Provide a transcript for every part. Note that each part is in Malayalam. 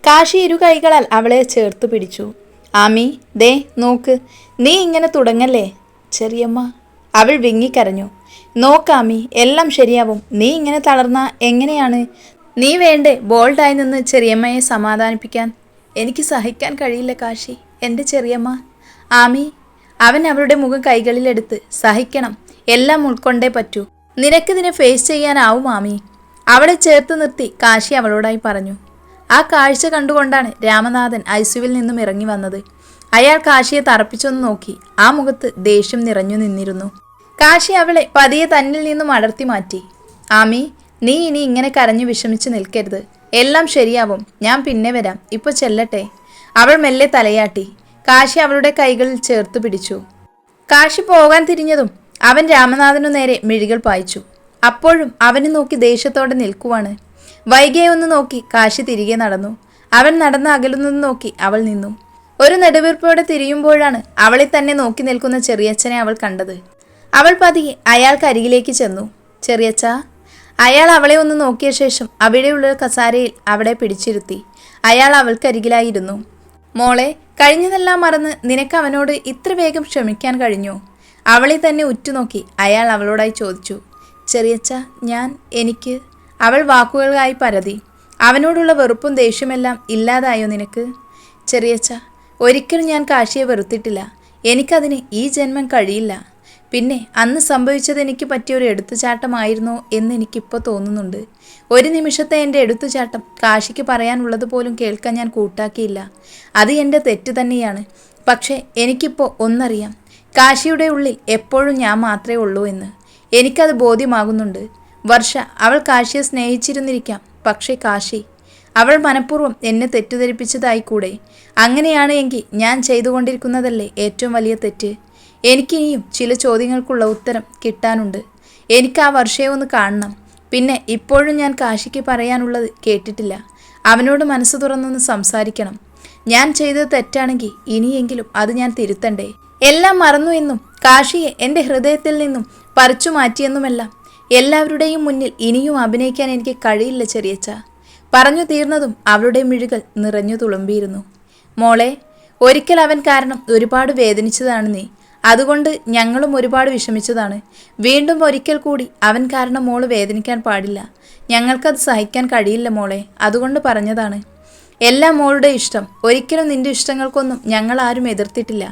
കാശി ഇരു കൈകളാൽ അവളെ ചേർത്തു പിടിച്ചു. ആമി, ദേ നോക്ക്, നീ ഇങ്ങനെ തുടങ്ങല്ലേ ചെറിയമ്മ. അവൾ വിങ്ങിക്കരഞ്ഞു. നോക്കാമി, എല്ലാം ശരിയാവും. നീ ഇങ്ങനെ തളർന്ന എങ്ങനെയാണ്? നീ വേണ്ടേ ബോൾഡായി നിന്ന് ചെറിയമ്മയെ സമാധാനിപ്പിക്കാൻ? എനിക്ക് സഹിക്കാൻ കഴിയില്ല കാശി, എൻ്റെ ചെറിയമ്മ. ആമി, അവൻ അവളുടെ മുഖം കൈകളിലെടുത്ത്, സഹിക്കണം, എല്ലാം ഉൾക്കൊണ്ടേ പറ്റൂ. നിനക്കിതിനെ ഫേസ് ചെയ്യാനാവും ആമി. അവളെ ചേർത്ത് നിർത്തി കാശി അവളോടായി പറഞ്ഞു. ആ കാഴ്ച കണ്ടുകൊണ്ടാണ് രാമനാഥൻ ഐസിയുവിൽ നിന്നും ഇറങ്ങി വന്നത്. അയാൾ കാശിയെ തറപ്പിച്ചൊന്ന് നോക്കി. ആ മുഖത്ത് ദേഷ്യം നിറഞ്ഞു നിന്നിരുന്നു. കാശി അവളെ പതിയെ തന്നിൽ നിന്നും അടർത്തി മാറ്റി. ആമി, നീ ഇനി ഇങ്ങനെ കരഞ്ഞു വിഷമിച്ച് നിൽക്കരുത്. എല്ലാം ശരിയാവും. ഞാൻ പിന്നെ വരാം. ഇപ്പോൾ ചെല്ലട്ടെ. അവൾ മെല്ലെ തലയാട്ടി. കാശി അവളുടെ കൈകളിൽ ചേർത്ത് പിടിച്ചു. കാശി പോകാൻ തിരിഞ്ഞതും അവൻ രാമനാഥനു നേരെ മിഴികൾ പായിച്ചു. അപ്പോഴും അവനെ നോക്കി ദേഷ്യത്തോടെ നിൽക്കുവാണ്. വൈകിയെ ഒന്ന് നോക്കി കാശി തിരികെ നടന്നു. അവൻ നടന്ന് അകലുന്നത് നോക്കി അവൾ നിന്നു. ഒരു നെടുവീർപ്പോടെ തിരിയുമ്പോഴാണ് അവളെ തന്നെ നോക്കി നിൽക്കുന്ന ചെറിയച്ഛനെ അവൾ കണ്ടത്. അവൾ പതിയെ അയാൾക്കരികിലേക്ക് ചെന്നു. ചെറിയച്ഛ. അയാൾ അവളെ ഒന്ന് നോക്കിയ ശേഷം അവിടെയുള്ള കസാരയിൽ അവളെ പിടിച്ചിരുത്തി. അയാൾ അവൾക്കരികിലായിരുന്നു. മോളെ, കഴിഞ്ഞതെല്ലാം മറന്ന് നിനക്ക് അവനോട് ഇത്ര വേഗം ക്ഷമിക്കാൻ കഴിഞ്ഞോ? അവളെ തന്നെ ഉറ്റുനോക്കി അയാൾ അവളോടായി ചോദിച്ചു. ചെറിയച്ഛ, എനിക്ക് അവൾ വാക്കുകളായി പരതി. അവനോടുള്ള വെറുപ്പും ദേഷ്യമെല്ലാം ഇല്ലാതായോ നിനക്ക്? ചെറിയച്ഛ, ഒരിക്കലും ഞാൻ കാശിയെ വെറുത്തിട്ടില്ല. എനിക്കതിന് ഈ ജന്മം കഴിയില്ല. പിന്നെ അന്ന് സംഭവിച്ചത് എനിക്ക് പറ്റിയൊരു എടുത്തുചാട്ടമായിരുന്നോ എന്ന് എനിക്കിപ്പോൾ തോന്നുന്നുണ്ട്. ഒരു നിമിഷത്തെ എൻ്റെ എടുത്തുചാട്ടം കാശിക്ക് പറയാനുള്ളത് പോലും കേൾക്കാൻ ഞാൻ കൂട്ടാക്കിയില്ല. അത് എൻ്റെ തെറ്റ് തന്നെയാണ്. പക്ഷേ എനിക്കിപ്പോൾ ഒന്നറിയാം, കാശിയുടെ ഉള്ളിൽ എപ്പോഴും ഞാൻ മാത്രമേ ഉള്ളൂ എന്ന്. എനിക്കത് ബോധ്യമാകുന്നുണ്ട്. വർഷ, അവൾ കാശിയെ സ്നേഹിച്ചിരുന്നിരിക്കാം. പക്ഷേ കാശി, അവൾ മനഃപൂർവ്വം എന്നെ തെറ്റിദ്ധരിപ്പിച്ചതായി കൂടെ? അങ്ങനെയാണ് എങ്കിൽ ഞാൻ ചെയ്തുകൊണ്ടിരിക്കുന്നതല്ലേ ഏറ്റവും വലിയ തെറ്റ്? എനിക്കിനിയും ചില ചോദ്യങ്ങൾക്കുള്ള ഉത്തരം കിട്ടാനുണ്ട്. എനിക്ക് ആ വർഷയെ ഒന്ന് കാണണം. പിന്നെ ഇപ്പോഴും ഞാൻ കാശിക്ക് പറയാനുള്ളത് കേട്ടിട്ടില്ല. അവനോട് മനസ്സ് തുറന്നൊന്ന് സംസാരിക്കണം. ഞാൻ ചെയ്തത് തെറ്റാണെങ്കിൽ ഇനിയെങ്കിലും അത് ഞാൻ തിരുത്തണ്ടേ? എല്ലാം മറന്നു എന്നും കാശിയെ എൻ്റെ ഹൃദയത്തിൽ നിന്നും പറിച്ചു മാറ്റിയെന്നുമെല്ലാം എല്ലാവരുടെയും മുന്നിൽ ഇനിയും അഭിനയിക്കാൻ എനിക്ക് കഴിയില്ല ചെറിയച്ഛ. പറഞ്ഞു തീർന്നതും അവളുടെ മിഴികൾ നിറഞ്ഞു തുളുമ്പിയിരുന്നു. മോളെ, ഒരിക്കൽ അവൻ കാരണം ഒരുപാട് വേദനിച്ചതാണ് നീ. അതുകൊണ്ട് ഞങ്ങളും ഒരുപാട് വിഷമിച്ചതാണ്. വീണ്ടും ഒരിക്കൽ കൂടി അവൻ കാരണം മോള് വേദനിക്കാൻ പാടില്ല. ഞങ്ങൾക്കത് സഹിക്കാൻ കഴിയില്ല മോളെ. അതുകൊണ്ട് പറഞ്ഞതാണ്. എല്ലാം മോളുടെ ഇഷ്ടം. ഒരിക്കലും നിന്റെ ഇഷ്ടങ്ങൾക്കൊന്നും ഞങ്ങൾ ആരും എതിർത്തിട്ടില്ല.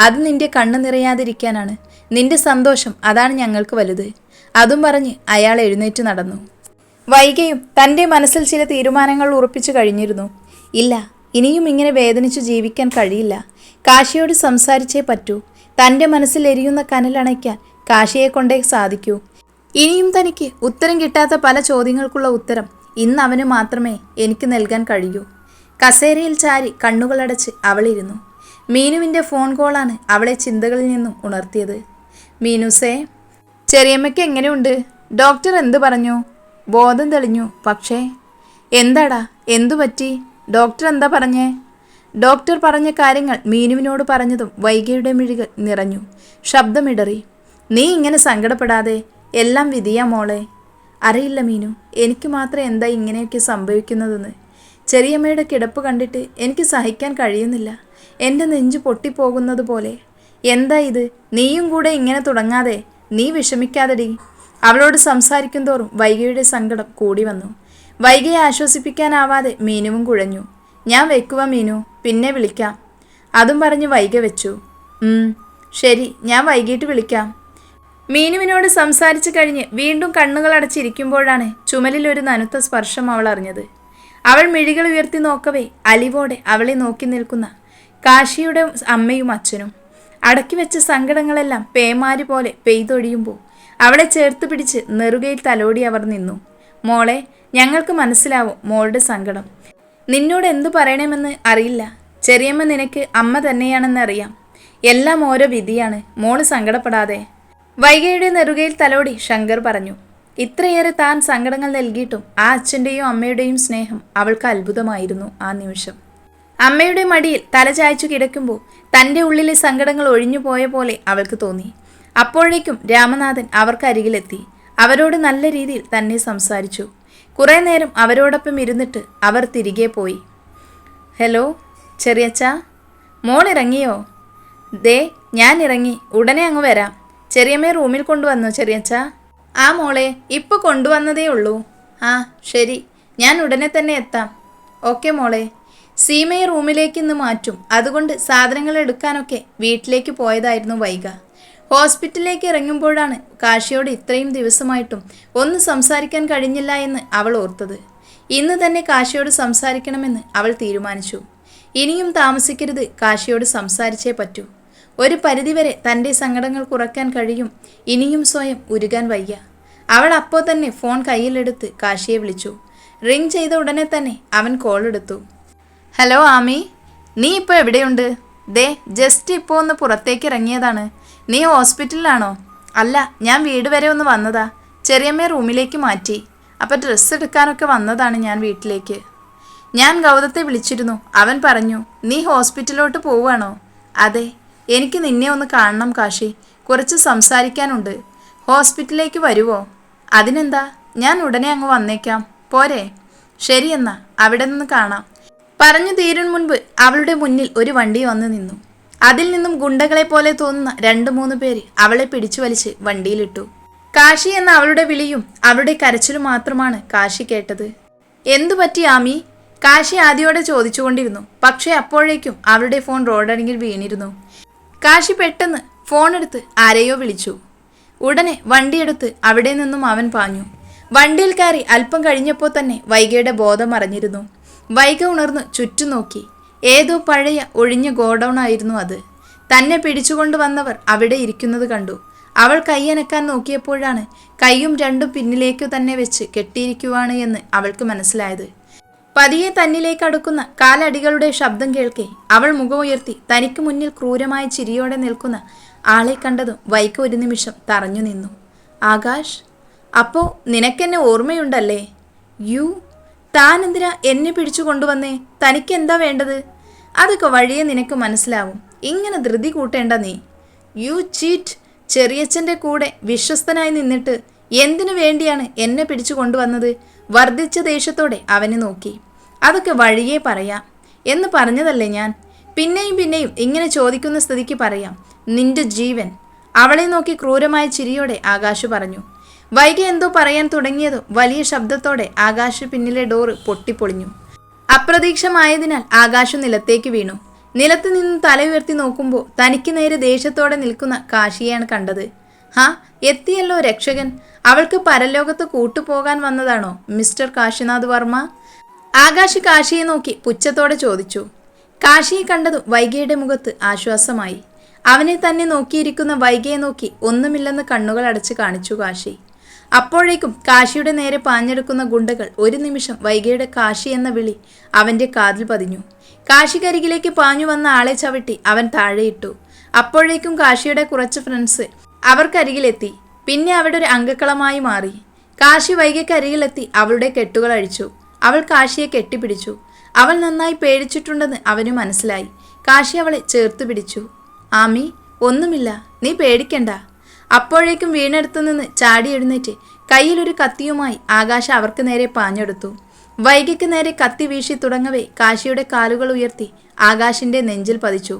അത് നിന്റെ കണ്ണ് നിറയാതിരിക്കാനാണ്. നിന്റെ സന്തോഷം അതാണ് ഞങ്ങൾക്ക് വലുത്. അതും പറഞ്ഞ് അയാൾ എഴുന്നേറ്റ് നടന്നു. വൈകിയും തൻ്റെ മനസ്സിൽ ചില തീരുമാനങ്ങൾ ഉറപ്പിച്ചു കഴിഞ്ഞിരുന്നു. ഇല്ല, ഇനിയും ഇങ്ങനെ വേദനിച്ചു ജീവിക്കാൻ കഴിയില്ല. കാശിയോട് സംസാരിച്ചേ പറ്റൂ. തൻ്റെ മനസ്സിൽ എരിയുന്ന കനലണയ്ക്കാൻ കാശിയെ കൊണ്ടേ സാധിക്കൂ. ഇനിയും തനിക്ക് ഉത്തരം കിട്ടാത്ത പല ചോദ്യങ്ങൾക്കുള്ള ഉത്തരം ഇന്ന് അവന് മാത്രമേ എനിക്ക് നൽകാൻ കഴിയൂ. കസേരയിൽ ചാരി കണ്ണുകളടച്ച് അവളിരുന്നു. മീനുവിൻ്റെ ഫോൺ കോളാണ് അവളെ ചിന്തകളിൽ നിന്നും ഉണർത്തിയത്. മീനുസേ, ചെറിയമ്മയ്ക്ക് എങ്ങനെയുണ്ട്? ഡോക്ടർ എന്തു പറഞ്ഞു? ബോധം തെളിഞ്ഞു. പക്ഷേ എന്താടാ, എന്തു പറ്റി? ഡോക്ടർ എന്താ പറഞ്ഞേ? ഡോക്ടർ പറഞ്ഞ കാര്യങ്ങൾ മീനുവിനോട് പറഞ്ഞതും വൈകിയുടെ മിഴികൾ നിറഞ്ഞു. ശബ്ദമിടറി. നീ ഇങ്ങനെ സങ്കടപ്പെടാതെ. എല്ലാം വിധിയാ മോളെ. അറിയില്ല മീനു, എനിക്ക് മാത്രം എന്താ ഇങ്ങനെയൊക്കെ സംഭവിക്കുന്നതെന്ന്. ചെറിയമ്മയുടെ കിടപ്പ് കണ്ടിട്ട് എനിക്ക് സഹിക്കാൻ കഴിയുന്നില്ല. എൻ്റെ നെഞ്ചു പൊട്ടിപ്പോകുന്നത് പോലെ. എന്താ ഇത്? നീയും കൂടെ ഇങ്ങനെ തുടങ്ങാതെ. നീ വിഷമിക്കാതെടി. അവളോട് സംസാരിക്കും തോറും വൈകിയുടെ സങ്കടം കൂടി വന്നു. വൈകിയെ ആശ്വസിപ്പിക്കാനാവാതെ മീനുവും കുഴഞ്ഞു. ഞാൻ വെക്കുക മീനു, പിന്നെ വിളിക്കാം. അതും പറഞ്ഞ് വൈക വെച്ചു. ശരി, ഞാൻ വൈകിട്ട് വിളിക്കാം. മീനുവിനോട് സംസാരിച്ചു കഴിഞ്ഞ് വീണ്ടും കണ്ണുകൾ അടച്ചിരിക്കുമ്പോഴാണ് ചുമലിൽ ഒരു നനുത്ത സ്പർശം അവൾ അറിഞ്ഞത്. അവൾ മിഴികൾ ഉയർത്തി നോക്കവേ അലിവോടെ അവളെ നോക്കി നിൽക്കുന്ന കാശിയുടെ അമ്മയും അച്ഛനും. അടക്കി വെച്ച സങ്കടങ്ങളെല്ലാം പേമാരി പോലെ പെയ്തൊഴിയുമ്പോൾ അവളെ ചേർത്ത് പിടിച്ച് നെറുകയിൽ തലോടി അവർ നിന്നു. മോളെ, ഞങ്ങൾക്ക് മനസ്സിലാവും മോളുടെ സങ്കടം. നിന്നോട് എന്തു പറയണമെന്ന് അറിയില്ല. ചെറിയമ്മ നിനക്ക് അമ്മ തന്നെയാണെന്നറിയാം. എല്ലാം ഓരോ വിധിയാണ്. മോള് സങ്കടപ്പെടാതെ. വൈകയുടെ നെറുകയിൽ തലോടി ശങ്കർ പറഞ്ഞു. ഇത്രയേറെ താൻ സങ്കടങ്ങൾ നൽകിയിട്ടും ആ അച്ഛൻ്റെയും അമ്മയുടെയും സ്നേഹം അവൾക്ക് അത്ഭുതമായിരുന്നു. ആ നിമിഷം അമ്മയുടെ മടിയിൽ തല ചായ്ച്ചു കിടക്കുമ്പോൾ തൻ്റെ ഉള്ളിലെ സങ്കടങ്ങൾ ഒഴിഞ്ഞു പോയ പോലെ അവൾക്ക് തോന്നി. അപ്പോഴേക്കും രാമനാഥൻ അവർക്കരികിലെത്തി. അവരോട് നല്ല രീതിയിൽ തന്നെ സംസാരിച്ചു. കുറേ നേരം അവരോടൊപ്പം ഇരുന്നിട്ട് അവർ തിരികെ പോയി. ഹലോ ചെറിയച്ച, മോൾ ഇറങ്ങിയോ? ദേ ഞാൻ ഇറങ്ങി, ഉടനെ അങ്ങ് വരാം. ചെറിയമ്മയെ റൂമിൽ കൊണ്ടുവന്നോ ചെറിയച്ച? ആ മോളെ, ഇപ്പോൾ കൊണ്ടുവന്നതേ ഉള്ളൂ. ആ ശരി, ഞാൻ ഉടനെ തന്നെ എത്താം. ഓക്കെ മോളെ. സീമയെ റൂമിലേക്ക് ഇന്ന് മാറ്റും, അതുകൊണ്ട് സാധനങ്ങൾ എടുക്കാനൊക്കെ വീട്ടിലേക്ക് പോയതായിരുന്നു വൈഗ. ഹോസ്പിറ്റലിലേക്ക് ഇറങ്ങുമ്പോഴാണ് കാശിയോട് ഇത്രയും ദിവസമായിട്ടും ഒന്നും സംസാരിക്കാൻ കഴിഞ്ഞില്ല എന്ന് അവൾ ഓർത്തത്. ഇന്ന് തന്നെ കാശിയോട് സംസാരിക്കണമെന്ന് അവൾ തീരുമാനിച്ചു. ഇനിയും താമസിക്കരുത്, കാശിയോട് സംസാരിച്ചേ പറ്റൂ. ഒരു പരിധിവരെ തൻ്റെ സങ്കടങ്ങൾ കുറയ്ക്കാൻ കഴിയും, ഇനിയും സ്വയം ഉരുകാൻ വയ്യ. അവൾ അപ്പോൾ തന്നെ ഫോൺ കയ്യിലെടുത്ത് കാശിയെ വിളിച്ചു. റിങ് ചെയ്ത ഉടനെ തന്നെ അവൻ കോൾ എടുത്തു. ഹലോ ആമി, നീ ഇപ്പോൾ എവിടെയുണ്ട്? ദേ ജസ്റ്റ് ഇപ്പോൾ ഒന്ന് പുറത്തേക്ക് ഇറങ്ങിയതാണ്. നീ ഹോസ്പിറ്റലിലാണോ? അല്ല, ഞാൻ വീട് വരെ ഒന്ന് വന്നതാ. ചെറിയമ്മയെ റൂമിലേക്ക് മാറ്റി, അപ്പോൾ ഡ്രസ്സ് എടുക്കാനൊക്കെ വന്നതാണ് ഞാൻ വീട്ടിലേക്ക്. ഞാൻ ഗൗതത്തെ വിളിച്ചിരുന്നു, അവൻ പറഞ്ഞു നീ ഹോസ്പിറ്റലിലോട്ട് പോവുകയാണോ? അതെ, എനിക്ക് നിന്നെ ഒന്ന് കാണണം കാശി, കുറച്ച് സംസാരിക്കാനുണ്ട്. ഹോസ്പിറ്റലിലേക്ക് വരുമോ? അതിനെന്താ, ഞാൻ ഉടനെ അങ്ങ് വന്നേക്കാം, പോരെ? ശരി എന്നാ, അവിടെ നിന്ന് കാണാം. പറഞ്ഞു തീരും മുൻപ് അവളുടെ മുന്നിൽ ഒരു വണ്ടി വന്ന് നിന്നു. അതിൽ നിന്നും ഗുണ്ടകളെ പോലെ തോന്നുന്ന 2-3 പേര് അവളെ പിടിച്ചു വലിച്ച് വണ്ടിയിലിട്ടു. കാശി എന്ന അവളുടെ വിളിയും അവളുടെ കരച്ചിലും മാത്രമാണ് കാശി കേട്ടത്. എന്തു പറ്റി ആമി? കാശി ആദ്യോടെ ചോദിച്ചുകൊണ്ടിരുന്നു. പക്ഷേ അപ്പോഴേക്കും അവളുടെ ഫോൺ റോഡരികിൽ വീണിരുന്നു. കാശി പെട്ടെന്ന് ഫോൺ എടുത്ത് ആരെയോ വിളിച്ചു. ഉടനെ വണ്ടിയെടുത്ത് അവിടെ നിന്നും അവൻ പാഞ്ഞു. വണ്ടിയിൽ കയറി അല്പം കഴിഞ്ഞപ്പോൾ തന്നെ വൈഗയുടെ ബോധം മറഞ്ഞിരുന്നു. വൈഗ ഉണർന്ന് ചുറ്റും നോക്കി. ഏതോ പഴയ ഒഴിഞ്ഞ ഗോഡൗൺ ആയിരുന്നു അത്. തന്നെ പിടിച്ചുകൊണ്ട് വന്നവർ അവിടെ ഇരിക്കുന്നത് കണ്ടു. അവൾ കൈയനക്കാൻ നോക്കിയപ്പോഴാണ് കൈയും രണ്ടും പിന്നിലേക്ക് തന്നെ വെച്ച് കെട്ടിയിരിക്കുവാണ് എന്ന് അവൾക്ക് മനസ്സിലായത്. പതിയെ തന്നിലേക്ക് അടുക്കുന്ന കാലടികളുടെ ശബ്ദം കേൾക്കെ അവൾ മുഖമുയർത്തി തനിക്ക് മുന്നിൽ ക്രൂരമായ ചിരിയോടെ നിൽക്കുന്ന ആളെ കണ്ടതും വൈഗ ഒരു നിമിഷം തറഞ്ഞു നിന്നു. ആകാശ്, അപ്പോ നിനക്കെന്നെ ഓർമ്മയുണ്ടല്ലേ? താൻ എന്തിനാ എന്നെ പിടിച്ചു കൊണ്ടുവന്നേ? തനിക്കെന്താ വേണ്ടത്? അതൊക്കെ വഴിയെ നിനക്ക് മനസ്സിലാവും. ഇങ്ങനെ ധൃതി കൂട്ടേണ്ട നീ. ചീറ്റ്. ചെറിയച്ഛൻ്റെ കൂടെ വിശ്വസ്തനായി നിന്നിട്ട് എന്തിനു വേണ്ടിയാണ് എന്നെ പിടിച്ചു കൊണ്ടുവന്നത്? വർദ്ധിച്ച ദേഷ്യത്തോടെ അവനെ നോക്കി. അതൊക്കെ വഴിയേ പറയാം എന്ന് പറഞ്ഞതല്ലേ ഞാൻ. പിന്നെയും പിന്നെയും ഇങ്ങനെ ചോദിക്കുന്ന സ്ഥിതിക്ക് പറയാം. നിന്റെ ജീവൻ. അവളെ നോക്കി ക്രൂരമായ ചിരിയോടെ ആകാശ് പറഞ്ഞു. വൈകി എന്തോ പറയാൻ തുടങ്ങിയതോ വലിയ ശബ്ദത്തോടെ ആകാശ് പിന്നിലെ ഡോറ് പൊട്ടിപ്പൊളിഞ്ഞു. അപ്രതീക്ഷമായതിനാൽ ആകാശ് നിലത്തേക്ക് വീണു. നിലത്ത് നിന്ന് തല ഉയർത്തി നോക്കുമ്പോൾ തനിക്ക് നേരെ ദേഷ്യത്തോടെ നിൽക്കുന്ന കാശിയെയാണ് കണ്ടത്. എത്തിയല്ലോ രക്ഷകൻ. അവൾക്ക് പരലോകത്ത് കൂട്ടുപോകാൻ വന്നതാണോ മിസ്റ്റർ കാശിനാഥ് വർമ്മ? ആകാശ് കാശിയെ നോക്കി പുച്ഛത്തോടെ ചോദിച്ചു. കാശിയെ കണ്ടതും വൈഗയുടെ മുഖത്ത് ആശ്വാസമായി. അവനെ തന്നെ നോക്കിയിരിക്കുന്ന വൈഗയെ നോക്കി ഒന്നുമില്ലെന്ന് കണ്ണുകൾ അടച്ച് കാണിച്ചു കാശി. അപ്പോഴേക്കും കാശിയുടെ നേരെ പാഞ്ഞെടുക്കുന്ന ഗുണ്ടകൾ ഒരു നിമിഷം വൈഗയുടെ കാശി എന്ന വിളി അവൻ്റെ കാതിൽ പതിഞ്ഞു. കാശിക്കരികിലേക്ക് പാഞ്ഞു വന്ന ആളെ ചവിട്ടി അവൻ താഴെയിട്ടു. അപ്പോഴേക്കും കാശിയുടെ കുറച്ച് ഫ്രണ്ട്സ് അവർക്കരികിലെത്തി. പിന്നെ അവിടെ ഒരു അംഗക്കളമായി മാറി. കാശി വൈഗയ്ക്കരികിലെത്തി അവളുടെ കെട്ടുകൾ അഴിച്ചു. അവൾ കാശിയെ കെട്ടിപ്പിടിച്ചു. അവൾ നന്നായി പേടിച്ചിട്ടുണ്ടെന്ന് അവന് മനസ്സിലായി. കാശി അവളെ ചേർത്ത് പിടിച്ചു. ആമി, ഒന്നുമില്ല, നീ പേടിക്കണ്ട. അപ്പോഴേക്കും വീണെടുത്തു നിന്ന് ചാടി എഴുന്നേറ്റ് കയ്യിലൊരു കത്തിയുമായി ആകാശ് അവർക്ക് നേരെ പാഞ്ഞെടുത്തു. വൈഗയ്ക്ക് നേരെ കത്തി വീശി തുടങ്ങവേ കാശിയുടെ കാലുകൾ ഉയർത്തി ആകാശിന്റെ നെഞ്ചിൽ പതിച്ചു.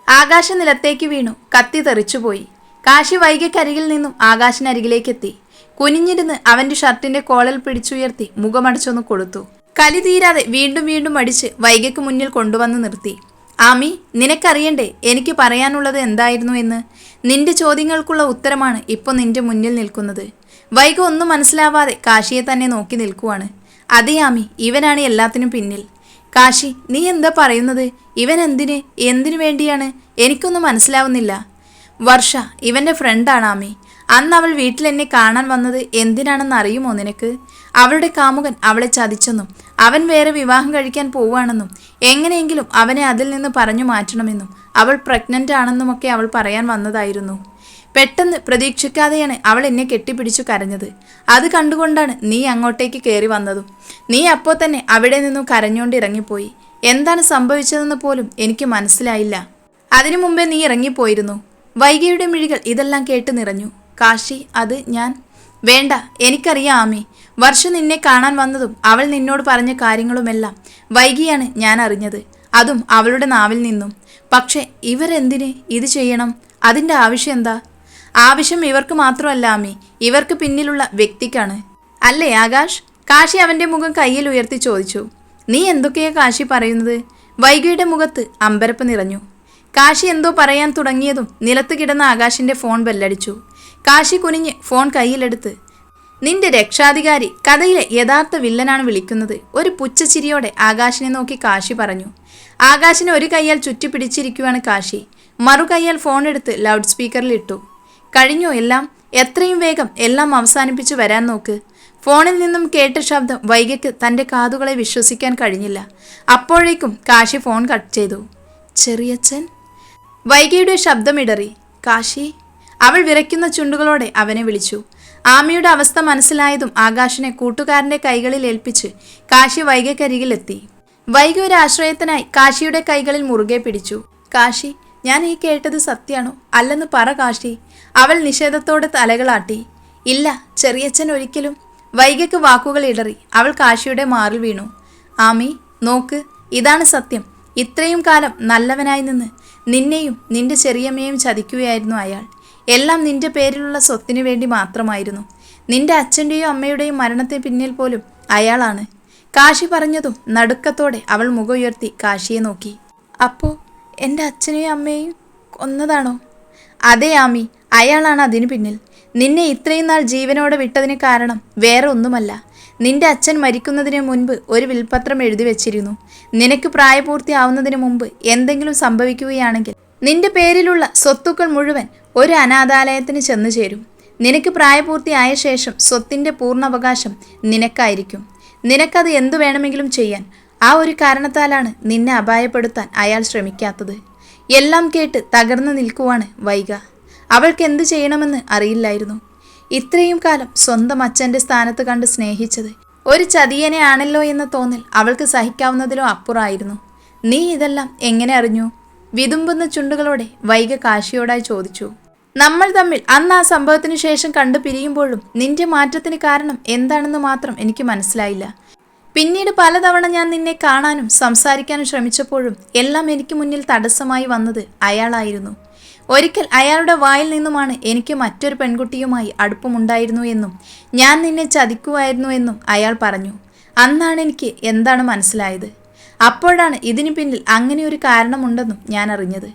ആകാശ് നിലത്തേക്ക് വീണു. കത്തി തെറിച്ചുപോയി. കാശി വൈഗയ്ക്കരികിൽ നിന്നും ആകാശിനരികിലേക്കെത്തി. കുനിഞ്ഞിരുന്ന് അവന്റെ ഷർട്ടിന്റെ കോളൽ പിടിച്ചുയർത്തി മുഖമടച്ചൊന്ന് കൊടുത്തു. കലി തീരാതെ വീണ്ടും വീണ്ടും അടിച്ച് വൈഗയ്ക്ക് മുന്നിൽ കൊണ്ടുവന്ന് നിർത്തി. ആമി, നിനക്കറിയണ്ടേ എനിക്ക് പറയാനുള്ളത് എന്തായിരുന്നു എന്ന്? നിന്റെ ചോദ്യങ്ങൾക്കുള്ള ഉത്തരമാണ് ഇപ്പോൾ നിന്റെ മുന്നിൽ നിൽക്കുന്നത്. വൈഗ ഒന്നും മനസ്സിലാവാതെ കാശിയെ തന്നെ നോക്കി നിൽക്കുവാണ്. അതെ ആമി, ഇവനാണ് എല്ലാത്തിനും പിന്നിൽ. കാശി, നീ എന്താ പറയുന്നത്? ഇവൻ എന്തിനു വേണ്ടിയാണ്? എനിക്കൊന്നും മനസ്സിലാവുന്നില്ല. വർഷ ഇവൻ്റെ ഫ്രണ്ടാണ് ആമി. അന്ന് അവൾ വീട്ടിൽ എന്നെ കാണാൻ വന്നത് എന്തിനാണെന്ന് അറിയുമോ നിനക്ക്? അവളുടെ കാമുകൻ അവളെ ചതിച്ചെന്നും അവൻ വേറെ വിവാഹം കഴിക്കാൻ പോവുകയാണെന്നും എങ്ങനെയെങ്കിലും അവനെ അതിൽ നിന്ന് പറഞ്ഞു മാറ്റണമെന്നും അവൾ പ്രഗ്നൻ്റ് ആണെന്നുമൊക്കെ അവൾ പറയാൻ വന്നതായിരുന്നു. പെട്ടെന്ന് പ്രതീക്ഷിക്കാതെയാണ് അവൾ എന്നെ കെട്ടിപ്പിടിച്ചു കരഞ്ഞത്. അത് കണ്ടുകൊണ്ടാണ് നീ അങ്ങോട്ടേക്ക് കയറി വന്നതും. നീ അപ്പോൾ തന്നെ അവിടെ നിന്നും കരഞ്ഞുകൊണ്ട് ഇറങ്ങിപ്പോയി. എന്താണ് സംഭവിച്ചതെന്ന് പോലും എനിക്ക് മനസ്സിലായില്ല. അതിനു മുമ്പേ നീ ഇറങ്ങിപ്പോയിരുന്നു. വൈഗയുടെ മിഴികൾ ഇതെല്ലാം കേട്ട് നിറഞ്ഞു. കാശി, അത് ഞാൻ... വേണ്ട, എനിക്കറിയാം ആമി. വർഷ നിന്നെ കാണാൻ വന്നതും അവൾ നിന്നോട് പറഞ്ഞ കാര്യങ്ങളുമെല്ലാം വൈകിയാണ് ഞാൻ അറിഞ്ഞത്. അതും അവളുടെ നാവിൽ നിന്നും. പക്ഷെ ഇവരെന്തിന് ഇത് ചെയ്യണം? അതിൻ്റെ ആവശ്യം എന്താ? ആവശ്യം ഇവർക്ക് മാത്രമല്ല ആമി, ഇവർക്ക് പിന്നിലുള്ള വ്യക്തിക്കാണ്. അല്ലേ ആകാശ്? കാശി അവൻ്റെ മുഖം കയ്യിൽ ഉയർത്തി ചോദിച്ചു. നീ എന്തൊക്കെയാ കാശി പറയുന്നത്? വൈഗയുടെ മുഖത്ത് അമ്പരപ്പ് നിറഞ്ഞു. കാശി എന്തോ പറയാൻ തുടങ്ങിയതും നിലത്ത് കിടന്ന ആകാശിൻ്റെ ഫോൺ ബെല്ലടിച്ചു. കാശി കുനിഞ്ഞ് ഫോൺ കയ്യിലെടുത്ത്, നിന്റെ രക്ഷാധികാരി കഥയിലെ യഥാർത്ഥ വില്ലനാണ് വിളിക്കുന്നത്. ഒരു പുച്ഛച്ചിരിയോടെ ആകാശിനെ നോക്കി കാശി പറഞ്ഞു. ആകാശിനെ ഒരു കൈയാൽ ചുറ്റിപ്പിടിച്ചിരിക്കുവാണ് കാശി. മറു കൈയാൽ ഫോൺ എടുത്ത് ലൗഡ് സ്പീക്കറിൽ ഇട്ടു. കഴിഞ്ഞോ എല്ലാം? എത്രയും വേഗം എല്ലാം അവസാനിപ്പിച്ചു വരാൻ നോക്ക്. ഫോണിൽ നിന്നും കേട്ട ശബ്ദം വൈഗയ്ക്ക് തൻ്റെ കാതുകളെ വിശ്വസിക്കാൻ കഴിഞ്ഞില്ല. അപ്പോഴേക്കും കാശി ഫോൺ കട്ട് ചെയ്തു. ചെറിയച്ഛൻ? വൈഗയുടെ ശബ്ദമിടറി. കാശി? അവൾ വിറയ്ക്കുന്ന ചുണ്ടുകളോടെ അവനെ വിളിച്ചു. ആമിയുടെ അവസ്ഥ മനസ്സിലായതും ആകാശിനെ കൂട്ടുകാരൻ്റെ കൈകളിൽ ഏൽപ്പിച്ച് കാശി വൈഗയ്ക്കരികിലെത്തി. വൈഗ ഒരു ആശ്രയത്തിനായി കാശിയുടെ കൈകളിൽ മുറുകെ പിടിച്ചു. കാശി, ഞാൻ ഈ കേട്ടത് സത്യാണോ? അല്ലെന്ന് പറ കാശി. അവൾ നിഷേധത്തോടെ തലകളാട്ടി. ഇല്ല ചെറിയച്ഛൻ, ഒരിക്കലും. വൈഗയ്ക്ക് വാക്കുകൾ ഇടറി. അവൾ കാശിയുടെ മാറിൽ വീണു. ആമി നോക്ക്, ഇതാണ് സത്യം. ഇത്രയും കാലം നല്ലവനായി നിന്ന് നിന്നെയും നിന്റെ ചെറിയമ്മയെയും ചതിക്കുകയായിരുന്നു അയാൾ. എല്ലാം നിന്റെ പേരിലുള്ള സ്വത്തിനു വേണ്ടി മാത്രമായിരുന്നു. നിന്റെ അച്ഛൻ്റെയോ അമ്മയുടെയും മരണത്തിന് പിന്നിൽ പോലും അയാളാണ്. കാശി പറഞ്ഞതും നടുക്കത്തോടെ അവൾ മുഖം ഉയർത്തി കാശിയെ നോക്കി. അപ്പോൾ എൻ്റെ അച്ഛനെയും അമ്മയെയും കൊന്നതാണോ? അതെ ആമി, അയാളാണ് അതിനു പിന്നിൽ. നിന്നെ ഇത്രയും നാൾ ജീവനോടെ വിട്ടതിന് കാരണം വേറെ ഒന്നുമല്ല. നിന്റെ അച്ഛൻ മരിക്കുന്നതിന് മുൻപ് ഒരു വിൽപത്രം എഴുതി വെച്ചിരുന്നു. നിനക്ക് പ്രായപൂർത്തിയാവുന്നതിന് മുമ്പ് എന്തെങ്കിലും സംഭവിക്കുകയാണെങ്കിൽ നിന്റെ പേരിലുള്ള സ്വത്തുക്കൾ മുഴുവൻ ഒരു അനാഥാലയത്തിന് ചെന്നു ചേരും. നിനക്ക് പ്രായപൂർത്തിയായ ശേഷം സ്വത്തിൻ്റെ പൂർണ്ണാവകാശം നിനക്കായിരിക്കും. നിനക്കത് എന്തു വേണമെങ്കിലും ചെയ്യാൻ. ആ ഒരു കാരണത്താലാണ് നിന്നെ അപായപ്പെടുത്താൻ അയാൾ ശ്രമിക്കാത്തത്. എല്ലാം കേട്ട് തകർന്നു നിൽക്കുവാണ് വൈഗ. അവൾക്ക് എന്തു ചെയ്യണമെന്ന് അറിയില്ലായിരുന്നു. ഇത്രയും കാലം സ്വന്തം അച്ഛൻ്റെ സ്ഥാനത്ത് കണ്ട് സ്നേഹിച്ചത് ഒരു ചതിയനെ ആണല്ലോ എന്ന തോന്നൽ അവൾക്ക് സഹിക്കാവുന്നതിലും അപ്പുറമായിരുന്നു. നീ ഇതെല്ലാം എങ്ങനെ അറിഞ്ഞു? വിതുമ്പുന്ന ചുണ്ടുകളോടെ വൈഗ കാശിയോടായി ചോദിച്ചു. നമ്മൾ തമ്മിൽ അന്ന് ആ സംഭവത്തിന് ശേഷം കണ്ടു പിരിയുമ്പോഴും നിന്റെ മാറ്റത്തിന് കാരണം എന്താണെന്ന് മാത്രം എനിക്ക് മനസ്സിലായില്ല. പിന്നീട് പലതവണ ഞാൻ നിന്നെ കാണാനും സംസാരിക്കാനും ശ്രമിച്ചപ്പോഴും എല്ലാം എനിക്ക് മുന്നിൽ തടസ്സമായി വന്നത് അയാളായിരുന്നു. ഒരിക്കൽ അയാളുടെ വായിൽ നിന്നുമാണ് എനിക്ക് മറ്റൊരു പെൺകുട്ടിയുമായി അടുപ്പമുണ്ടായിരുന്നു എന്നും ഞാൻ നിന്നെ ചതിക്കുമായിരുന്നു എന്നും അയാൾ പറഞ്ഞു. അന്നാണ് എനിക്ക് എന്താണ് മനസ്സിലായത്. അപ്പോഴാണ് ഇതിനു പിന്നിൽ അങ്ങനെ ഒരു കാരണമുണ്ടെന്നും ഞാൻ അറിഞ്ഞത്.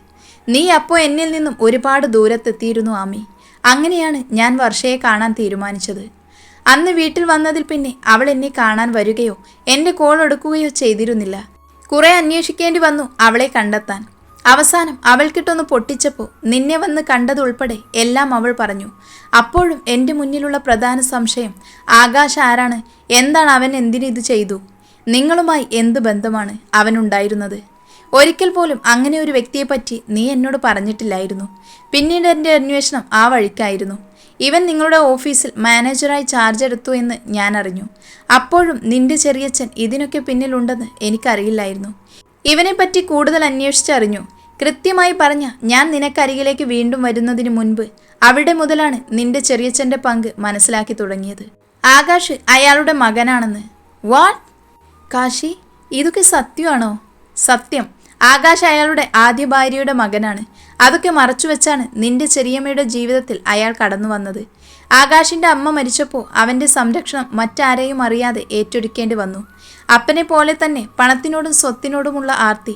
നീ അപ്പോൾ എന്നിൽ നിന്നും ഒരുപാട് ദൂരത്തെത്തിയിരുന്നു ആമി. അങ്ങനെയാണ് ഞാൻ വർഷയെ കാണാൻ തീരുമാനിച്ചത്. അന്ന് വീട്ടിൽ വന്നതിൽ പിന്നെ അവൾ എന്നെ കാണാൻ വരികയോ എൻ്റെ കോൾ എടുക്കുകയോ ചെയ്തിരുന്നില്ല. കുറെ അന്വേഷിക്കേണ്ടി വന്നു അവളെ കണ്ടെത്താൻ. അവസാനം അവൾക്കിട്ടൊന്ന് പൊട്ടിച്ചപ്പോൾ നിന്നെ വന്ന് കണ്ടതുൾപ്പെടെ എല്ലാം അവൾ പറഞ്ഞു. അപ്പോഴും എൻ്റെ മുന്നിലുള്ള പ്രധാന സംശയം, ആകാശ് ആരാണ്? എന്താണ് അവൻ? എന്തിനിത് ചെയ്തു? നിങ്ങളുമായി എന്ത് ബന്ധമാണ് അവനുണ്ടായിരുന്നത്? ഒരിക്കൽ പോലും അങ്ങനെ ഒരു വ്യക്തിയെപ്പറ്റി നീ എന്നോട് പറഞ്ഞിട്ടില്ലായിരുന്നു. പിന്നീട് എൻ്റെ അന്വേഷണം ആ വഴിക്കായിരുന്നു. ഇവൻ നിങ്ങളുടെ ഓഫീസിൽ മാനേജറായി ചാർജ് എടുത്തു എന്ന് ഞാൻ അറിഞ്ഞു. അപ്പോഴും നിന്റെ ചെറിയച്ഛൻ ഇതിനൊക്കെ പിന്നിലുണ്ടെന്ന് എനിക്കറിയില്ലായിരുന്നു. ഇവനെപ്പറ്റി കൂടുതൽ അന്വേഷിച്ചറിഞ്ഞു. കൃത്യമായി പറഞ്ഞ ഞാൻ നിനക്കരികിലേക്ക് വീണ്ടും വരുന്നതിന് മുൻപ് അവിടെ മുതലാണ് നിന്റെ ചെറിയച്ഛൻ്റെ പങ്ക് മനസ്സിലാക്കി തുടങ്ങിയത്. ആകാശ് അയാളുടെ മകനാണെന്ന്. വാട്ട്? കാശി, ഇതൊക്കെ സത്യമാണോ? സത്യം. ആകാശ് അയാളുടെ ആദ്യ ഭാര്യയുടെ മകനാണ്. അതൊക്കെ മറച്ചുവെച്ചാണ് നിന്റെ ചെറിയമ്മയുടെ ജീവിതത്തിൽ അയാൾ കടന്നു വന്നത്. ആകാശിൻ്റെ അമ്മ മരിച്ചപ്പോൾ അവൻ്റെ സംരക്ഷണം മറ്റാരെയും അറിയാതെ ഏറ്റെടുക്കേണ്ടി വന്നു. അപ്പനെ പോലെ തന്നെ പണത്തിനോടും സ്വത്തിനോടുമുള്ള ആർത്തി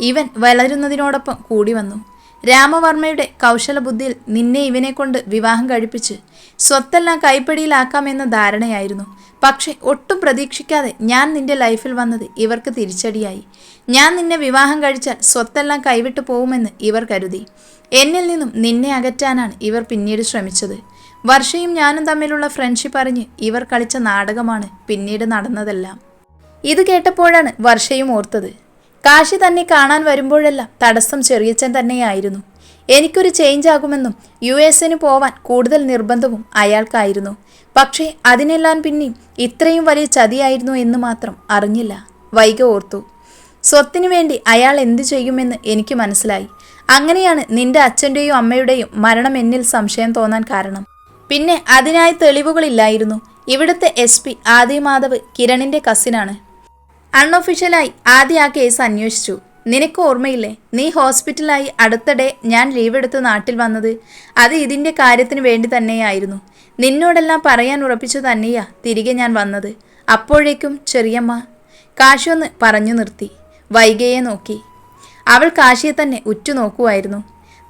ഇവൻ വളരുന്നതിനോടൊപ്പം കൂടി വന്നു. രാമവർമ്മയുടെ കൗശലബുദ്ധിയിൽ നിന്നെ ഇവനെ കൊണ്ട് വിവാഹം കഴിപ്പിച്ച് സ്വത്തെല്ലാം കൈപ്പിടിയിലാക്കാമെന്ന ധാരണയായിരുന്നു. പക്ഷെ ഒട്ടും പ്രതീക്ഷിക്കാതെ ഞാൻ നിന്റെ ലൈഫിൽ വന്നത് ഇവർക്ക് തിരിച്ചടിയായി. ഞാൻ നിന്നെ വിവാഹം കഴിച്ചാൽ സ്വത്തെല്ലാം കൈവിട്ടു പോകുമെന്ന് ഇവർ കരുതി. എന്നിൽ നിന്നും നിന്നെ അകറ്റാനാണ് ഇവർ പിന്നീട് ശ്രമിച്ചത്. വർഷയും ഞാനും തമ്മിലുള്ള ഫ്രണ്ട്ഷിപ്പ് അറിഞ്ഞ് ഇവർ കളിച്ച നാടകമാണ് പിന്നീട് നടന്നതെല്ലാം. ഇത് കേട്ടപ്പോഴാണ് വർഷയും ഓർത്തത്. കാശി തന്നെ കാണാൻ വരുമ്പോഴെല്ലാം തടസ്സം ചെറിയച്ഛൻ തന്നെയായിരുന്നു. എനിക്കൊരു ചേഞ്ച് ആകുമെന്നും US പോവാൻ കൂടുതൽ നിർബന്ധവും അയാൾക്കായിരുന്നു. പക്ഷേ അതിനെല്ലാം പിന്നെയും ഇത്രയും വലിയ ചതിയായിരുന്നു എന്ന് മാത്രം അറിഞ്ഞില്ല. വൈഗ ഓർത്തു. സ്വത്തിനു വേണ്ടി അയാൾ എന്തു ചെയ്യുമെന്ന് എനിക്ക് മനസ്സിലായി. അങ്ങനെയാണ് നിന്റെ അച്ഛൻ്റെയും അമ്മയുടെയും മരണം എന്നിൽ സംശയം തോന്നാൻ കാരണം. പിന്നെ അതിനായി തെളിവുകളില്ലായിരുന്നു. ഇവിടുത്തെ SP ആദി മാധവ് കിരണിൻ്റെ കസിനാണ്. അൺഒഫീഷ്യലായി ആദ്യ ആ കേസ് അന്വേഷിച്ചു. നിനക്ക് ഓർമ്മയില്ലേ, നീ ഹോസ്പിറ്റലായി അടുത്തിടെ ഞാൻ ലീവ് എടുത്ത് നാട്ടിൽ വന്നത്? അത് ഇതിൻ്റെ കാര്യത്തിന് വേണ്ടി തന്നെയായിരുന്നു. നിന്നോടെല്ലാം പറയാൻ ഉറപ്പിച്ചു തന്നെയാ തിരികെ ഞാൻ വന്നത്. അപ്പോഴേക്കും ചെറിയമ്മ കാശി ഒന്ന് പറഞ്ഞു നിർത്തി. വൈകയെ നോക്കി. അവൾ കാശിയെ തന്നെ ഉറ്റുനോക്കുമായിരുന്നു.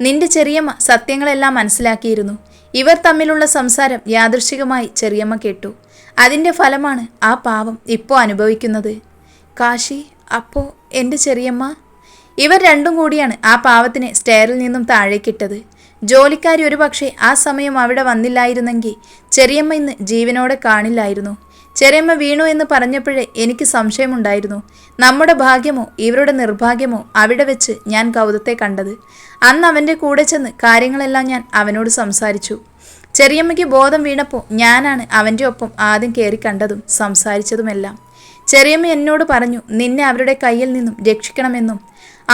നിന്റെ ചെറിയമ്മ സത്യങ്ങളെല്ലാം മനസ്സിലാക്കിയിരുന്നു. ഇവർ തമ്മിലുള്ള സംസാരം യാദൃശ്ചികമായി ചെറിയമ്മ കേട്ടു. അതിൻ്റെ ഫലമാണ് ആ പാവം ഇപ്പോൾ അനുഭവിക്കുന്നത്. കാശി, അപ്പോ എൻ്റെ ചെറിയമ്മ? ഇവർ രണ്ടും കൂടിയാണ് ആ പാവത്തിനെ സ്റ്റെയറിൽ നിന്നും താഴേക്കിട്ടത്. ജോലിക്കാരി ഒരു പക്ഷേ ആ സമയം അവിടെ വന്നില്ലായിരുന്നെങ്കിൽ ചെറിയമ്മ ഇന്ന് ജീവനോടെ കാണില്ലായിരുന്നു. ചെറിയമ്മ വീണു എന്ന് പറഞ്ഞപ്പോഴേ എനിക്ക് സംശയമുണ്ടായിരുന്നു. നമ്മുടെ ഭാഗ്യമോ ഇവരുടെ നിർഭാഗ്യമോ അവിടെ വെച്ച് ഞാൻ ഗൗതത്തെ കണ്ടത്. അന്ന് അവൻ്റെ കൂടെ ചെന്ന് കാര്യങ്ങളെല്ലാം ഞാൻ അവനോട് സംസാരിച്ചു. ചെറിയമ്മയ്ക്ക് ബോധം വീണപ്പോൾ ഞാനാണ് അവൻ്റെ ഒപ്പം ആദ്യം കയറി കണ്ടതും സംസാരിച്ചതുമെല്ലാം. ചെറിയമ്മ എന്നോട് പറഞ്ഞു നിന്നെ അവരുടെ കയ്യിൽ നിന്നും രക്ഷിക്കണമെന്നും.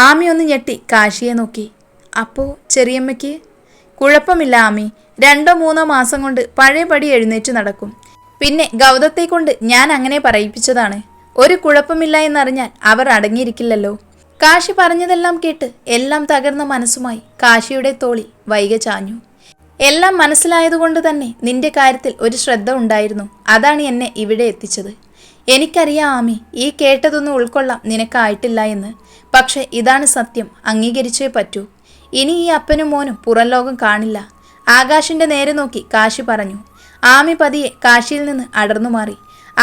ആമി ഒന്ന് ഞെട്ടി കാശിയെ നോക്കി. അപ്പോൾ ചെറിയമ്മയ്ക്ക്? കുഴപ്പമില്ല ആമി, 2-3 മാസം കൊണ്ട് പഴയപടി എഴുന്നേറ്റ് നടക്കും. പിന്നെ ഗൗതത്തെ കൊണ്ട് ഞാൻ അങ്ങനെ പറയിപ്പിച്ചതാണ്. ഒരു കുഴപ്പമില്ല എന്നറിഞ്ഞാൽ അവർ അടങ്ങിയിരിക്കില്ലല്ലോ. കാശി പറഞ്ഞതെല്ലാം കേട്ട് എല്ലാം തകർന്ന മനസ്സുമായി കാശിയുടെ തോളിൽ വൈക ചാഞ്ഞു. എല്ലാം മനസ്സിലായതുകൊണ്ട് തന്നെ നിന്റെ കാര്യത്തിൽ ഒരു ശ്രദ്ധ ഉണ്ടായിരുന്നു. അതാണ് എന്നെ ഇവിടെ എത്തിച്ചത്. എനിക്കറിയാം ആമി, ഈ കേട്ടതൊന്നും ഉൾക്കൊള്ളാം നിനക്കായിട്ടില്ല എന്ന്. പക്ഷെ ഇതാണ് സത്യം, അംഗീകരിച്ചേ പറ്റൂ. ഇനി ഈ അപ്പനും മോനും പുറം ലോകം കാണില്ല. ആകാശിന്റെ നേരെ നോക്കി കാശി പറഞ്ഞു. ആമി പതിയെ കാശിയിൽ നിന്ന് അടർന്നു മാറി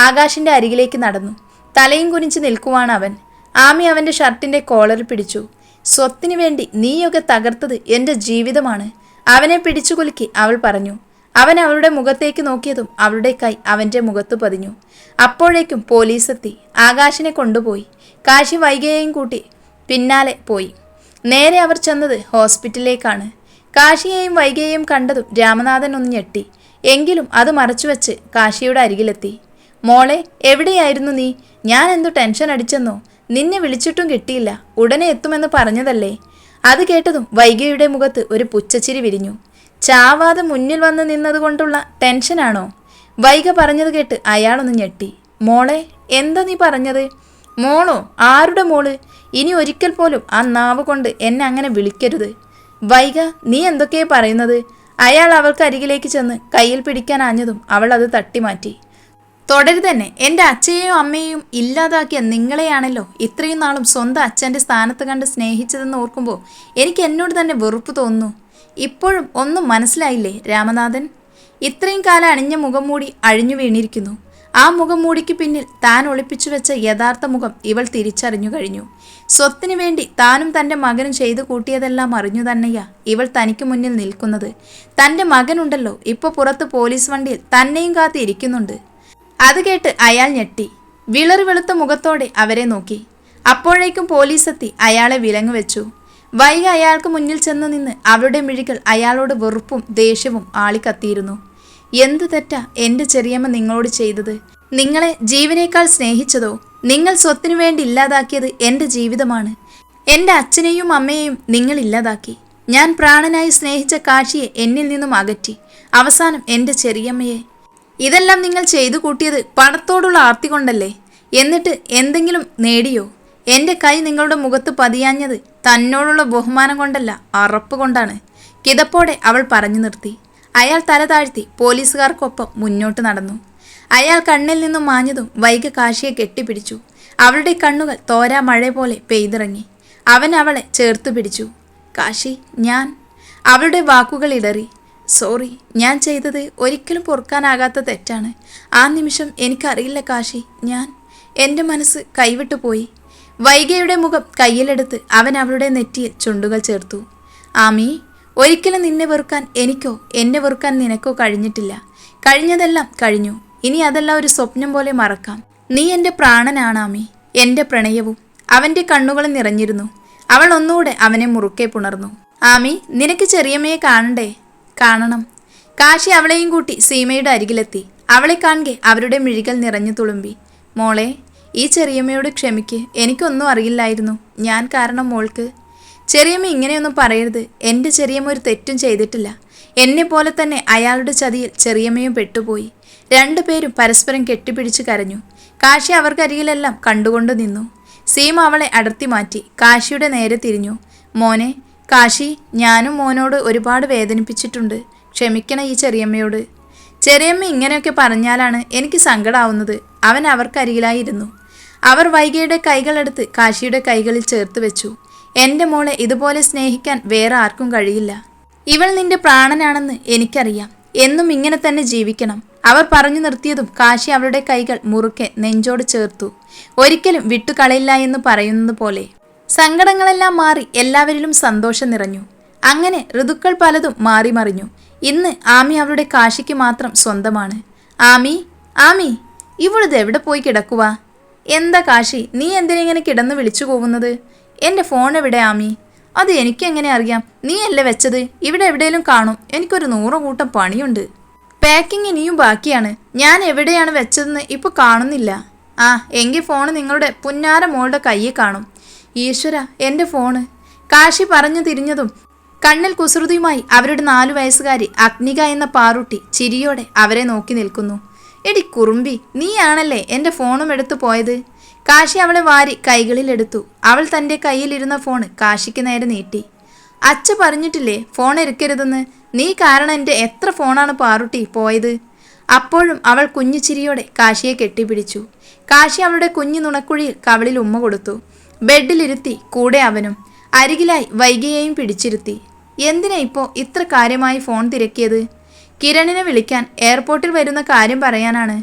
ആകാശിന്റെ അരികിലേക്ക് നടന്നു. തലയും കുനിച്ച് നിൽക്കുവാണ് അവൻ. ആമി അവന്റെ ഷർട്ടിന്റെ കോളർ പിടിച്ചു. സ്വത്തിനു വേണ്ടി നീയൊക്കെ തകർത്തത് എൻ്റെ ജീവിതമാണ്. അവനെ പിടിച്ചു കുലുക്കി അവൾ പറഞ്ഞു. അവൻ അവളുടെ മുഖത്തേക്ക് നോക്കിയതും അവളുടെ കൈ അവൻ്റെ മുഖത്ത് പതിഞ്ഞു. അപ്പോഴേക്കും പോലീസ് എത്തി. ആകാശിനെ കൊണ്ടുപോയി. കാശി വൈകയെയും കൂട്ടി പിന്നാലെ പോയി. നേരെ അവർ ചെന്നത് ഹോസ്പിറ്റലിലേക്കാണ്. കാശിയെയും വൈകയെയും കണ്ടതും രാമനാഥൻ ഒന്ന് ഞെട്ടി. എങ്കിലും അത് മറച്ചുവെച്ച് കാശിയുടെ അരികിലെത്തി. മോളെ, എവിടെയായിരുന്നു നീ? ഞാൻ എന്തു ടെൻഷൻ അടിച്ചെന്നോ? നിന്നെ വിളിച്ചിട്ടും കിട്ടിയില്ല. ഉടനെ എത്തുമെന്ന് പറഞ്ഞതല്ലേ? അത് കേട്ടതും വൈകയുടെ മുഖത്ത് ഒരു പുച്ഛച്ചിരി വിരിഞ്ഞു. ചാവാതെ മുന്നിൽ വന്ന് നിന്നതുകൊണ്ടുള്ള ടെൻഷനാണോ? വൈക പറഞ്ഞത് കേട്ട് അയാളൊന്ന് ഞെട്ടി. മോളെ, എന്താ നീ പറഞ്ഞത്? മോളോ? ആരുടെ മോള്? ഇനി ഒരിക്കൽ പോലും ആ നാവ് കൊണ്ട് എന്നെ അങ്ങനെ വിളിക്കരുത്. വൈക, നീ എന്തൊക്കെയാ പറയുന്നത്? അയാൾ അവൾക്ക് അരികിലേക്ക് ചെന്ന് കയ്യിൽ പിടിക്കാൻ ആഞ്ഞതും അവൾ അത് തട്ടിമാറ്റി. തുടരുതന്നെ, എൻ്റെ അച്ഛയെയും അമ്മയെയും ഇല്ലാതാക്കിയ നിങ്ങളെയാണല്ലോ ഇത്രയും നാളും സ്വന്തം അച്ഛൻ്റെ സ്ഥാനത്ത് കണ്ട് സ്നേഹിച്ചതെന്ന് ഓർക്കുമ്പോൾ എനിക്ക് എന്നോട് തന്നെ വെറുപ്പ് തോന്നുന്നു. ഇപ്പോഴും ഒന്നും മനസ്സിലായില്ലേ രാമനാഥൻ? ഇത്രയും കാലം അണിഞ്ഞ മുഖം മൂടി അഴിഞ്ഞു വീണിരിക്കുന്നു. ആ മുഖം മൂടിക്ക് പിന്നിൽ താൻ ഒളിപ്പിച്ചു വെച്ച യഥാർത്ഥ മുഖം ഇവൾ തിരിച്ചറിഞ്ഞു കഴിഞ്ഞു. സ്വത്തിനു വേണ്ടി താനും തൻ്റെ മകനും ചെയ്തു കൂട്ടിയതെല്ലാം അറിഞ്ഞു തന്നെയാ ഇവൾ തനിക്ക് മുന്നിൽ നിൽക്കുന്നത്. തൻ്റെ മകനുണ്ടല്ലോ ഇപ്പോൾ പുറത്ത് പോലീസ് വണ്ടിയിൽ തന്നെയും കാത്തിരിക്കുന്നുണ്ട്. അത് കേട്ട് അയാൾ ഞെട്ടി. വിളറി വെളുത്ത മുഖത്തോടെ അവരെ നോക്കി. അപ്പോഴേക്കും പോലീസ് എത്തി അയാളെ വിലങ്ങു വെച്ചു. വൈക അയാൾക്ക് മുന്നിൽ ചെന്ന് നിന്ന് അവളുടെ മിഴികൾ അയാളോട് വെറുപ്പും ദേഷ്യവും ആളിക്കത്തിയിരുന്നു. എന്ത് തെറ്റാ എൻ്റെ ചെറിയമ്മ നിങ്ങളോട് ചെയ്തത്? നിങ്ങളെ ജീവനേക്കാൾ സ്നേഹിച്ചതോ? നിങ്ങൾ സ്വത്തിനു വേണ്ടി ഇല്ലാതാക്കിയത് എൻ്റെ ജീവിതമാണ്. എൻ്റെ അച്ഛനെയും അമ്മയെയും നിങ്ങൾ ഇല്ലാതാക്കി. ഞാൻ പ്രാണനായി സ്നേഹിച്ച കാശിയെ എന്നിൽ നിന്നും അകറ്റി. അവസാനം എൻ്റെ ചെറിയമ്മയെ. ഇതെല്ലാം നിങ്ങൾ ചെയ്തു കൂട്ടിയത് പണത്തോടുള്ള ആർത്തി കൊണ്ടല്ലേ? എന്നിട്ട് എന്തെങ്കിലും നേടിയോ? എൻ്റെ കൈ നിങ്ങളുടെ മുഖത്ത് പതിയാഞ്ഞത് തന്നോടുള്ള ബഹുമാനം കൊണ്ടല്ല, അറപ്പ് കൊണ്ടാണ്. കിതപ്പോടെ അവൾ പറഞ്ഞു നിർത്തി. അയാൾ തല താഴ്ത്തി പോലീസുകാർക്കൊപ്പം മുന്നോട്ട് നടന്നു. അയാൾ കണ്ണിൽ നിന്നും മാഞ്ഞതും വൈക കാശിയെ കെട്ടിപ്പിടിച്ചു. അവളുടെ കണ്ണുകൾ തോരാ മഴ പോലെ പെയ്തിറങ്ങി. അവൻ അവളെ ചേർത്തു പിടിച്ചു. കാശി, ഞാൻ. അവളുടെ വാക്കുകൾ ഇടറി. സോറി, ഞാൻ ചെയ്തത് ഒരിക്കലും പൊറുക്കാനാകാത്ത തെറ്റാണ്. ആ നിമിഷം എനിക്കറിയില്ല കാശി, എൻ്റെ മനസ്സ് കൈവിട്ടു പോയി. വൈകയുടെ മുഖം കയ്യിലെടുത്ത് അവൻ അവളുടെ നെറ്റിയിൽ ചുണ്ടുകൾ ചേർത്തു. ആമി, ഒരിക്കലും നിന്നെ വെറുക്കാൻ എനിക്കോ എന്നെ വെറുക്കാൻ നിനക്കോ കഴിഞ്ഞിട്ടില്ല. കഴിഞ്ഞതെല്ലാം കഴിഞ്ഞു. ഇനി അതെല്ലാം ഒരു സ്വപ്നം പോലെ മറക്കാം. നീ എൻ്റെ പ്രാണനാണ് ആമി, എൻ്റെ പ്രണയവും. അവൻ്റെ കണ്ണുകൾ നിറഞ്ഞിരുന്നു. അവൾ ഒന്നുകൂടെ അവനെ മുറുക്കെ പുണർന്നു. ആമി, നിനക്ക് ചെറിയമ്മയെ കാണണ്ടേ? കാണണം. കാശി അവളെയും കൂട്ടി സീമയുടെ അരികിലെത്തി. അവളെ കാണെ അവരുടെ മിഴികൾ നിറഞ്ഞു തുളുമ്പി. മോളെ, ഈ ചെറിയമ്മയോട് ക്ഷമിക്ക്. എനിക്കൊന്നും അറിയില്ലായിരുന്നു. ഞാൻ കാരണം മോൾക്ക്. ചെറിയമ്മ ഇങ്ങനെയൊന്നും പറയരുത്. എൻ്റെ ചെറിയമ്മ ഒരു തെറ്റും ചെയ്തിട്ടില്ല. എന്നെപ്പോലെ തന്നെ അയാളുടെ ചതിയിൽ ചെറിയമ്മയും പെട്ടുപോയി. രണ്ടുപേരും പരസ്പരം കെട്ടിപ്പിടിച്ച് കരഞ്ഞു. കാശി അവർക്കരികിലെല്ലാം കണ്ടുകൊണ്ട് നിന്നു. സീമ അവളെ അടർത്തി മാറ്റി കാശിയുടെ നേരെ തിരിഞ്ഞു. മോനെ കാശി, ഞാനും മോനോട് ഒരുപാട് വേദനിപ്പിച്ചിട്ടുണ്ട്. ക്ഷമിക്കണം ഈ ചെറിയമ്മയോട്. ചെറിയമ്മ ഇങ്ങനെയൊക്കെ പറഞ്ഞാലാണ് എനിക്ക് സങ്കടമാവുന്നത്. അവൻ അവർക്കരികിലായിരുന്നു. അവർ വൈഗയുടെ കൈകളെടുത്ത് കാശിയുടെ കൈകളിൽ ചേർത്ത് വെച്ചു. എൻ്റെ മോളെ ഇതുപോലെ സ്നേഹിക്കാൻ വേറെ ആർക്കും കഴിയില്ല. ഇവൾ നിന്റെ പ്രാണനാണെന്ന് എനിക്കറിയാം. എന്നും ഇങ്ങനെ തന്നെ ജീവിക്കണം. അവർ പറഞ്ഞു നിർത്തിയതും കാശി അവളുടെ കൈകൾ മുറുക്കെ നെഞ്ചോട് ചേർത്തു. ഒരിക്കലും വിട്ടുകളയില്ല എന്ന് പറയുന്നത് പോലെ. സങ്കടങ്ങളെല്ലാം മാറി എല്ലാവരിലും സന്തോഷം നിറഞ്ഞു. അങ്ങനെ ഋതുക്കൾ പലതും മാറി മറിഞ്ഞു. ഇന്ന് ആമി അവളുടെ കാശിക്ക് മാത്രം സ്വന്തമാണ്. ആമി, ആമി, ഇവളിത് എവിടെ പോയി കിടക്കുക? എന്താ കാശി, നീ എന്തിനിങ്ങനെ കിടന്ന് വിളിച്ചു പോകുന്നത്? എൻ്റെ ഫോൺ എവിടെ ആമി? അത് എനിക്കെങ്ങനെ അറിയാം? നീ അല്ലേ വെച്ചത്? ഇവിടെ എവിടെയെങ്കിലും കാണും. എനിക്കൊരു 100 കൂട്ടം പണിയുണ്ട്. പാക്കിംഗ് ഇനിയും ബാക്കിയാണ്. ഞാൻ എവിടെയാണ് വെച്ചതെന്ന് ഇപ്പോൾ കാണുന്നില്ല. ആ എങ്കിൽ ഫോണ് നിങ്ങളുടെ പുന്നാര മോളുടെ കയ്യിൽ കാണും. ഈശ്വര, എൻ്റെ ഫോണ്. കാശി പറഞ്ഞു തിരിഞ്ഞതും കണ്ണിൽ കുസൃതിയുമായി അവരുടെ 4 വയസ്സുകാരി അഗ്നിക എന്ന പാറുട്ടി ചിരിയോടെ അവരെ നോക്കി നിൽക്കുന്നു. എടി കുറുമ്പി, നീയാണല്ലേ എൻ്റെ ഫോണും എടുത്തു പോയത്? കാശി അവളെ വാരി കൈകളിലെടുത്തു. അവൾ തൻ്റെ കയ്യിലിരുന്ന ഫോണ് കാശിക്ക് നേരെ നീട്ടി. അച്ഛ പറഞ്ഞിട്ടില്ലേ ഫോൺ എടുക്കരുതെന്ന്? നീ കാരണം എൻ്റെ എത്ര ഫോണാണ് പാറുട്ടി പോയത്? അപ്പോഴും അവൾ കുഞ്ഞു ചിരിയോടെ കാശിയെ കെട്ടിപ്പിടിച്ചു. കാശി അവളുടെ കുഞ്ഞു നുണക്കുഴിയിൽ കവളിൽ ഉമ്മ കൊടുത്തു. ബെഡിലിരുത്തി കൂടെ അവനും. അരികിലായി വൈകിയെയും പിടിച്ചിരുത്തി. എന്തിനാ ഇപ്പോൾ ഇത്ര കാര്യമായി ഫോൺ തിരക്കിയത്? കിരണിനെ വിളിക്കാൻ, എയർപോർട്ടിൽ വരുന്ന കാര്യം പറയാനാണ്.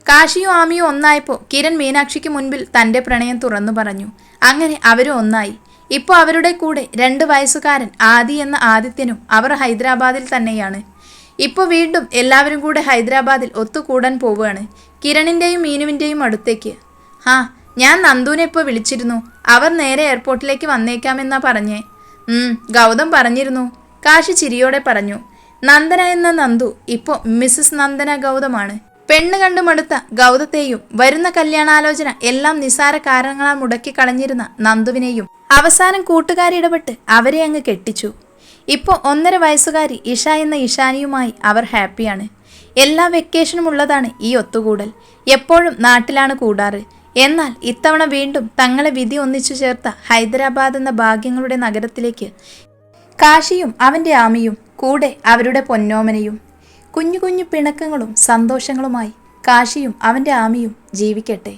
കാശിയും ആമിയും ഒന്നായപ്പോൾ കിരൺ മീനാക്ഷിക്ക് മുൻപിൽ തൻ്റെ പ്രണയം തുറന്നു പറഞ്ഞു. അങ്ങനെ അവരും ഒന്നായി. ഇപ്പോൾ അവരുടെ കൂടെ 2 വയസ്സുകാരൻ ആദി എന്ന ആദിത്യനും അവർ ഹൈദരാബാദിൽ തന്നെയാണ്. ഇപ്പോൾ വീണ്ടും എല്ലാവരും കൂടെ ഹൈദരാബാദിൽ ഒത്തുകൂടാൻ പോവുകയാണ്, കിരണിൻ്റെയും മീനുവിൻ്റെയും അടുത്തേക്ക്. ആ, ഞാൻ നന്ദുവിനെ ഇപ്പോൾ വിളിച്ചിരുന്നു. അവർ നേരെ എയർപോർട്ടിലേക്ക് വന്നേക്കാമെന്നാ പറഞ്ഞേ. ഗൗതം പറഞ്ഞിരുന്നു. കാശി ചിരിയോടെ പറഞ്ഞു. നന്ദന എന്ന നന്ദു ഇപ്പോൾ മിസ്സസ് നന്ദന ഗൗതമാണ്. പെണ്ണ് കണ്ടു മടുത്ത ഗൗതത്തെയും വരുന്ന കല്യാണാലോചന എല്ലാം നിസാര കാരണങ്ങളാൽ മുടക്കിക്കളഞ്ഞിരുന്ന നന്ദുവിനെയും അവസാനം കൂട്ടുകാരിടപെട്ട് അവരെ അങ്ങ് കെട്ടിച്ചു. ഇപ്പോൾ 1.5 വയസ്സുകാരി ഇഷ എന്ന ഇഷാനിയുമായി അവർ ഹാപ്പിയാണ്. എല്ലാ വെക്കേഷനും ഉള്ളതാണ് ഈ ഒത്തുകൂടൽ. എപ്പോഴും നാട്ടിലാണ് കൂടാറ്. എന്നാൽ ഇത്തവണ വീണ്ടും തങ്ങളെ വിധി ഒന്നിച്ചു ചേർത്ത ഹൈദരാബാദ് എന്ന ഭാഗ്യങ്ങളുടെ നഗരത്തിലേക്ക് കാശിയും അവൻ്റെ ആമിയും കൂടെ അവരുടെ പൊന്നോമനയും. കുഞ്ഞു കുഞ്ഞു പിണക്കങ്ങളും സന്തോഷങ്ങളുമായി കാശിയും അവൻ്റെ ആമിയും ജീവിക്കട്ടെ.